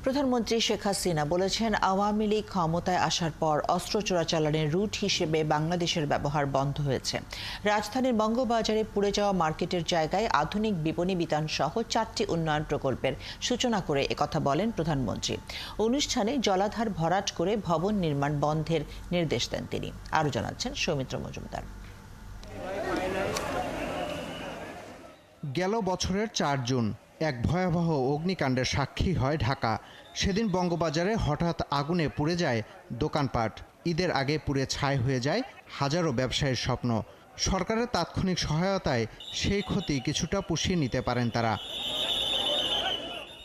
প্রধানমন্ত্রী শেখ হাসিনা বলেছেন, আওয়ামী লীগ ক্ষমতায় আসার পর অস্ত্র চোরাচালানের রুট হিসেবে বাংলাদেশের ব্যবহার বন্ধ হয়েছে। রাজধানীর বঙ্গবাজারে পুড়ে যাওয়া মার্কেটের জায়গায় আধুনিক বিপণী বিতান সহ 4টি উন্নয়ন প্রকল্পের সূচনা করে একথা বলেন প্রধানমন্ত্রী। অনুষ্ঠানে জলাধার ভরাট করে ভবন নির্মাণ বন্ধের নির্দেশ দেন তিনি। আরও জানাচ্ছেন সৌমিত্র মজুমদার। গেল বছরের 4 জুন এক ভয়াবহ অগ্নিকাণ্ডের সাক্ষী হয় ঢাকা। সেদিন বঙ্গবাজারে হঠাৎ আগুনে পুড়ে যায় দোকানপাট। ঈদের আগে পুড়ে ছাই হয়ে যায় হাজারো ব্যবসায়ীর স্বপ্ন। সরকারের তাৎক্ষণিক সহায়তায় সেই ক্ষতি কিছুটা পুষিয়ে নিতে পারেন তারা।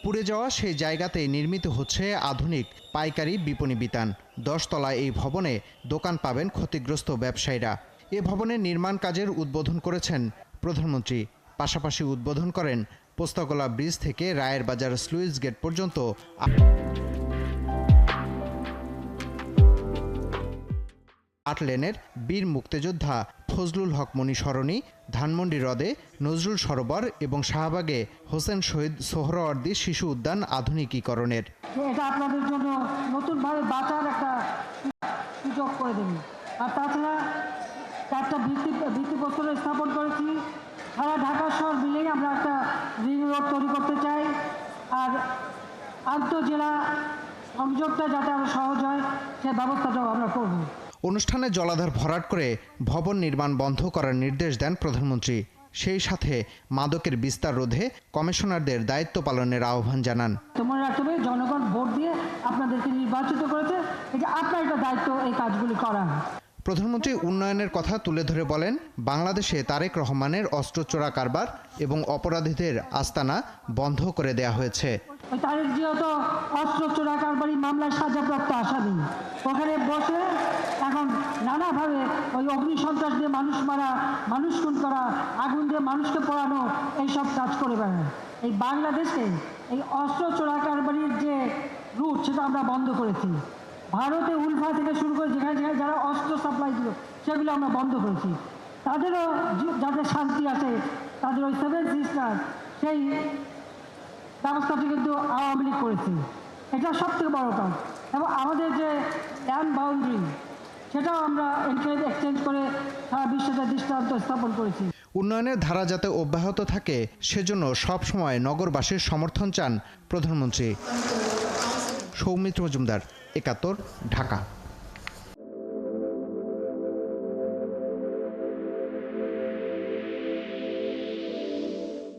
পুড়ে যাওয়া সেই জায়গাতেই নির্মিত হচ্ছে আধুনিক পাইকারি বিপণী বিতান। 10 তলায় এই ভবনে দোকান পাবেন ক্ষতিগ্রস্ত ব্যবসায়ীরা। এ ভবনের নির্মাণ কাজের উদ্বোধন করেছেন প্রধানমন্ত্রী। পাশাপাশি উদ্বোধন করেন পোস্তগোলা ব্রিজ থেকে রায়ের বাজার স্লুইস গেট পর্যন্ত 8 লেনের বীর মুক্তিযোদ্ধা ফজলুল হক মনি সরণি, ধানমন্ডি হ্রদে নজরুল সরোবর এবং শাহবাগে হোসেন শহীদ সোহরাওয়ার্দী শিশু উদ্যান আধুনিকীকরণের। এটা আপনাদের জন্য নতুনভাবে বাঁচার একটা সুযোগ করে দেবে। আর তাছাড়া 4টা ভিত্তিপ্রস্তর স্থাপন করেছি। সারা ঢাকা শহর মিলেই আমরা একটা রিং রোড তৈরি করতে চাই। আর আন্তঃজেলা সংযোগটা যাতে আরও সহজ হয় সে ব্যবস্থাটাও আমরা করব। অনুষ্ঠানে জলাধার ভরাট করে ভবন নির্মাণ বন্ধ করার নির্দেশ দেন প্রধানমন্ত্রী। সেই সাথে মাদকের বিস্তার রোধে কমিশনারদের দায়িত্ব পালনের আহ্বান জানান। মনে রাখতে হবে, জনগণ ভোট দিয়ে আপনাদেরকে নির্বাচিত করেছে, এটা আপনার একটা দায়িত্ব এই কাজগুলি করা। প্রধানমন্ত্রী উন্নয়নের কথা তুলে ধরে বলেন, বাংলাদেশে তারেক রহমানের অস্ত্র চোরা কারবার এবং অপরাধীদের আস্তানা বন্ধ করে দেয়া হয়েছে। তারেক যেহেতু অস্ত্র চোরা কারবারি মামলায় সাজাপ্রাপ্ত আসামি, ওখানে বসে এখন নানাভাবে ওই অগ্নি সন্ত্রাস দিয়ে মানুষ মারা, মানুষ খুন করা, আগুন দিয়ে মানুষকে পোড়ানো, এইসব কাজ করে বেড়ায়। এই বাংলাদেশে এই অস্ত্র চোরা কারবারির যে রুট সেটা আমরা বন্ধ করেছি। ভারতে উলফা থেকে শুরু করে যেখানে যেখানে যারা অস্ত্র সাপ্লাই দিল সেগুলো আমরা বন্ধ করেছি। তাদেরও যাদের শান্তি আছে, তাদের ওই 7 সিস্টার সেই ব্যবস্থাটি কিন্তু আওয়ামী লীগ করেছে। এটা সবথেকে বড় কাজ। এবং আমাদের যে ল্যান্ড বাউন্ডারি সেটাও আমরা এনক্লেভ এক্সচেঞ্জ করে সারা বিশ্বতে দৃষ্টান্ত স্থাপন করেছি। উন্নয়নের ধারা যাতে অব্যাহত থাকে সেজন্য সবসময় নগরবাসীর সমর্থন চান প্রধানমন্ত্রী। সৌমিত্র মজুমদার, 71, ঢাকা।